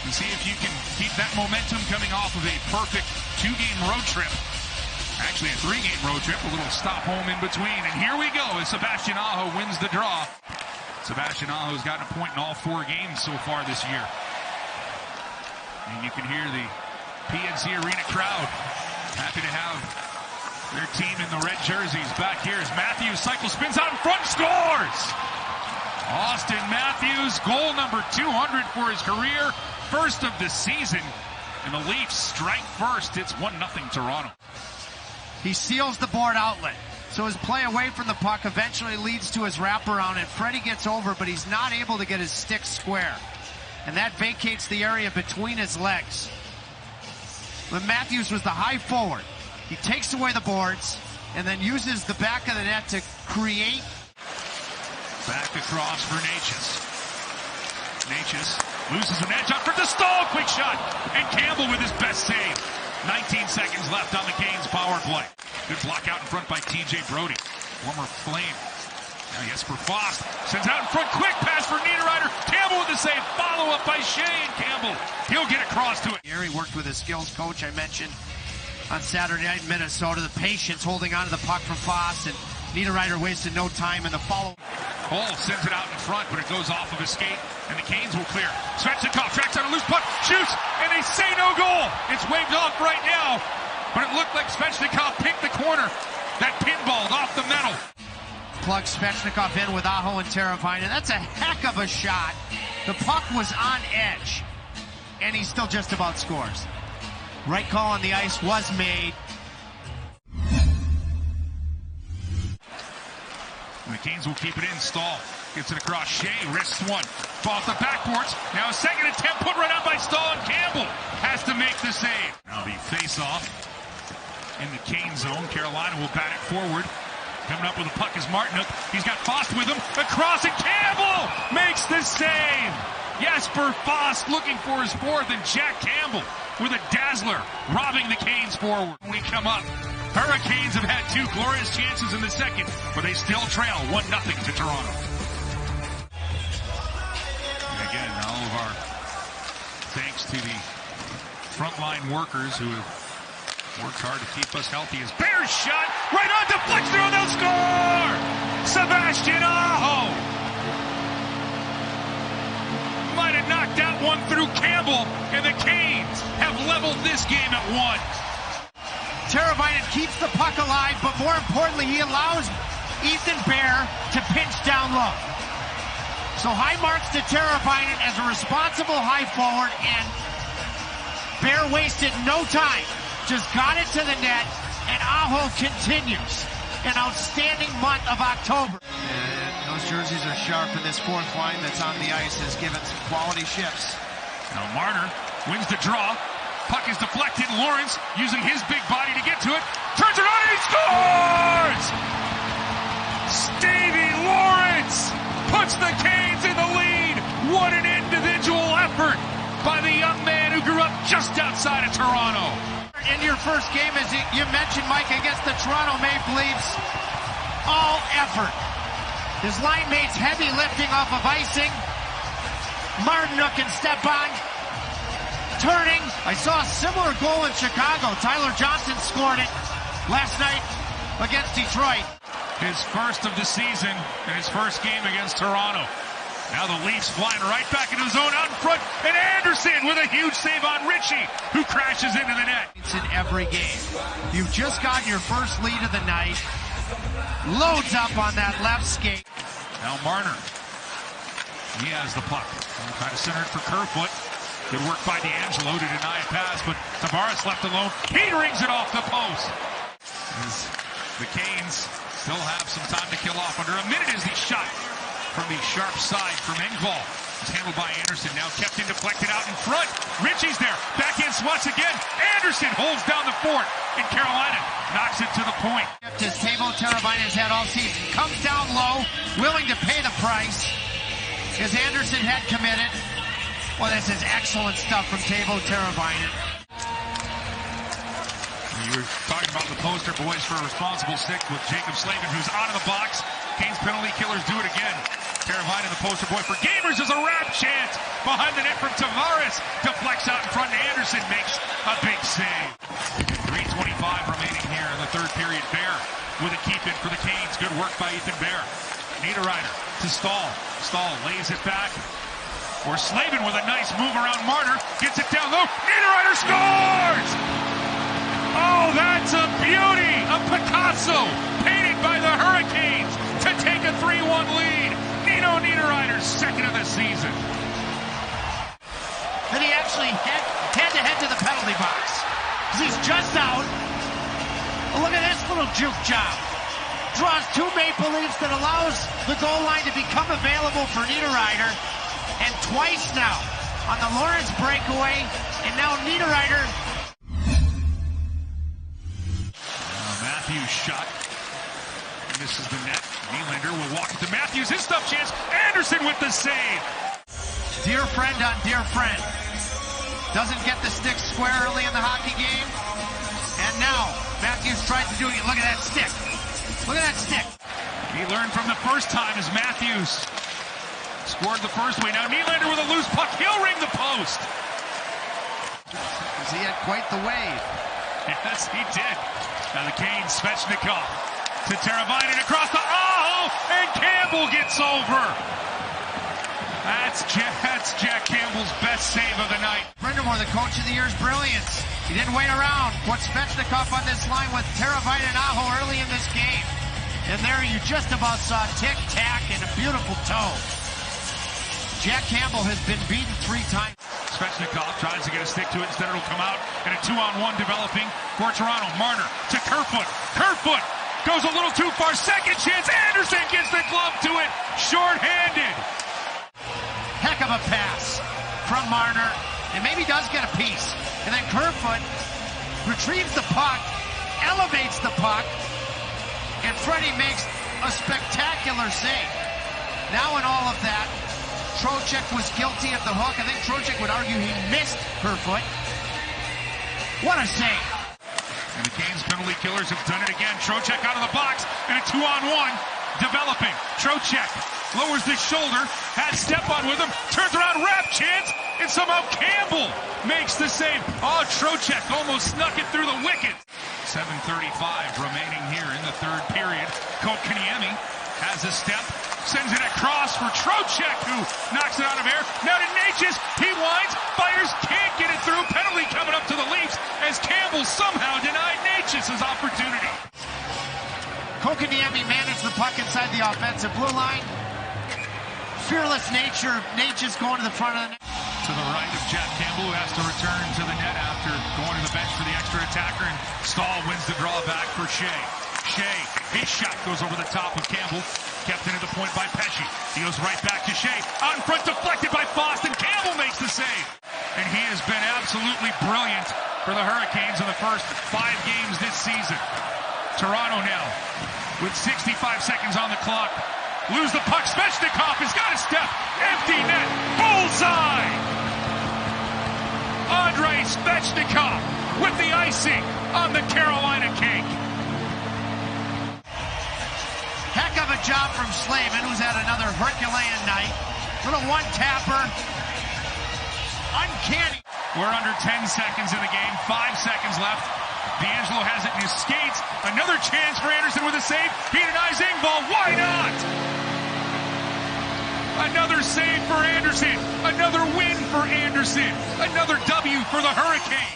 and see if you can keep that momentum coming off of a perfect 2-game road trip. Actually, a 3-game road trip, a little stop home in between. And here we go as Sebastian Aho wins the draw. Sebastian Aho's gotten a point in all 4 games so far this year. And you can hear the PNC Arena crowd happy to have their team in the red jerseys back here as Matthews cycle spins out in front, scores! Austin Matthews, goal number 200 for his career, first of the season. And the Leafs strike first. It's 1-0 Toronto. He seals the board outlet. So his play away from the puck eventually leads to his wraparound, and Freddie gets over, but he's not able to get his stick square. And that vacates the area between his legs. But Matthews was the high forward. He takes away the boards and then uses the back of the net to create. Back across for Natchez. Natchez loses an edge up for the stall. Quick shot. And Campbell with his best save. 19 seconds left on the Canes power play. Good block out in front by TJ Brody. Former Flame. Now Jesper Fast sends out in front. Quick pass for Niederreiter. Campbell with the save. Follow up by Shane Campbell. He'll get across to it. Gary worked with his skills coach I mentioned on Saturday night in Minnesota. The patience holding on to the puck from Fast, and Niederreiter wasted no time in the follow. Hall sends it out in front, but it goes off of his skate, and the Canes will clear. Svechnikov tracks on a loose puck, shoots, and they say no goal. It's waved off right now, but it looked like Svechnikov picked the corner. That pinballed off the metal. Plug Svechnikov in with Aho and Teravainen. That's a heck of a shot. The puck was on edge, and he still just about scores. Right call on the ice was made. And the Canes will keep it in. Stahl gets it across. Shea risks one. Ball off the backboards. Now a second attempt put right on by Stahl, and Campbell has to make the save. Now the face-off in the Cane zone. Carolina will bat it forward. Coming up with the puck is Martinook. He's got Fost with him. Across, and Campbell makes the save. Jesper Fost looking for his fourth, and Jack Campbell with a dazzler, robbing the Canes forward. When we come up, Hurricanes have had 2 glorious chances in the second, but they still trail 1-0 to Toronto. And again, all of our thanks to the frontline workers who have worked hard to keep us healthy. As Bears shot right on deflection, and they'll score! Sebastian Aho might have knocked that one through Campbell, and the Canes have leveled this game at 1. Teravainen keeps the puck alive, but more importantly, he allows Ethan Bear to pinch down low. So high marks to Teravainen as a responsible high forward, and Bear wasted no time. Just got it to the net, and Aho continues an outstanding month of October. And those jerseys are sharp, and this fourth line that's on the ice has given some quality shifts. Now Marner wins the draw. Puck is deflected. Lawrence using his big body to get to it. Turns it on and he scores! Stevie Lawrence puts the Canes in the lead. What an individual effort by the young man who grew up just outside of Toronto. In your first game, as you mentioned, Mike, against the Toronto Maple Leafs, all effort. His line mates heavy lifting off of icing. Martinook and Stepan turning. I saw a similar goal in Chicago. Tyler Johnson scored it last night against Detroit. His first of the season and his first game against Toronto. Now the Leafs flying right back into the zone out in front, and Anderson with a huge save on Ritchie, who crashes into the net. It's in every game. You've just gotten your first lead of the night. Loads up on that left skate. Now Marner. He has the puck. Kind of centered for Kerfoot. Good work by D'Angelo to deny a pass, but Tavares left alone. He rings it off the post. As the Canes still have some time to kill off. Under a minute is the shot from the sharp side from Engvall. It's handled by Anderson, now kept in, deflected out in front. Ritchie's there, backhand swats again. Anderson holds down the fort, and Carolina knocks it to the point. His table Teravainen's had all season. Comes down low, willing to pay the price, as Anderson had committed. Well, this is excellent stuff from Teuvo Teravainen. You were talking about the poster boys for a responsible stick with Jacob Slavin, who's out of the box. Canes penalty killers do it again. Teravainen, the poster boy for gamers, is a wrap chance behind the net from Tavares. Deflects out in front to Anderson, makes a big save. 3:25 remaining here in the third period. Bear with a keep in for the Canes. Good work by Ethan Bear. Niederreiter to Stahl. Stahl lays it back. Or Slavin with a nice move around Marner. Gets it down low. Niederreiter scores! Oh, that's a beauty! A Picasso painted by the Hurricanes to take a 3-1 lead. Nino Niederreiter, second of the season. Then he actually head-to-head to the penalty box. Because he's just out. Look at this little juke job. Draws two Maple Leafs that allows the goal line to become available for Niederreiter. And twice now on the Lawrence breakaway. And now Niederreiter. Matthews shot. Misses the net. Nylander will walk it to Matthews. His stuff chance. Anderson with the save. Dear friend on dear friend. Doesn't get the stick square early in the hockey game. And now Matthews tries to do it. Look at that stick. Look at that stick. He learned from the first time as Matthews scored the first way. Now Nylander with a loose puck. He'll ring the post. Because he had quite the wave. Yes, he did. Now the Canes, Svechnikov to Teravainen across the Aho, and Campbell gets over. That's Jack Campbell's best save of the night. Brindamore, the coach of the year's brilliance. He didn't wait around. Put Svechnikov on this line with Teravainen and Aho early in this game. And there you just about saw tic-tac and a beautiful toe. Jack Campbell has been beaten 3 times. Svechnikov tries to get a stick to it, instead it'll come out, and a 2-on-1 developing for Toronto. Marner to Kerfoot. Kerfoot goes a little too far. Second chance. Anderson gets the glove to it. Short-handed. Heck of a pass from Marner, and maybe does get a piece. And then Kerfoot retrieves the puck, elevates the puck, and Freddie makes a spectacular save. Now in all of that, Trocheck was guilty of the hook. I think Trocheck would argue he missed Kerfoot. What a save. And the Canes penalty killers have done it again. Trocheck out of the box, and a 2-on-1 developing. Trocheck lowers the shoulder, has step on with him, turns around, wrap chance, and somehow Campbell makes the save. Oh, Trocheck almost snuck it through the wicket. 7:35 remaining here in the third period. Kotkaniemi has a step, sends it across for Trocheck, who knocks it out of air. Now to Natchez, he winds, fires, can't get it through. Penalty coming up to the Leafs as Campbell somehow denied Natchez's opportunity. Kotkaniemi managed the puck inside the offensive blue line. Fearless nature of Natchez going to the front of the net. To the right of Jack Campbell, who has to return to the net after going to the bench for the extra attacker, and Stahl wins the draw back for Shea. Shea, his shot goes over the top of Campbell, kept into the point by Pesce. He goes right back to Shea. Out in front, deflected by Boston. Campbell makes the save. And he has been absolutely brilliant for the Hurricanes in the first 5 games this season. Toronto now with 65 seconds on the clock. Lose the puck. Svechnikov has got a step. Empty net. Bullseye! Andrei Svechnikov with the icing on the Carolina cake. Heck of a job from Slavin, who's had another Herculean night. Little one-tapper. Uncanny. We're under 10 seconds in the game. 5 seconds left. D'Angelo has it in his skates. Another chance for Anderson with a save. He denies Engvall. Why not? Another save for Anderson. Another win for Anderson. Another W for the Hurricanes.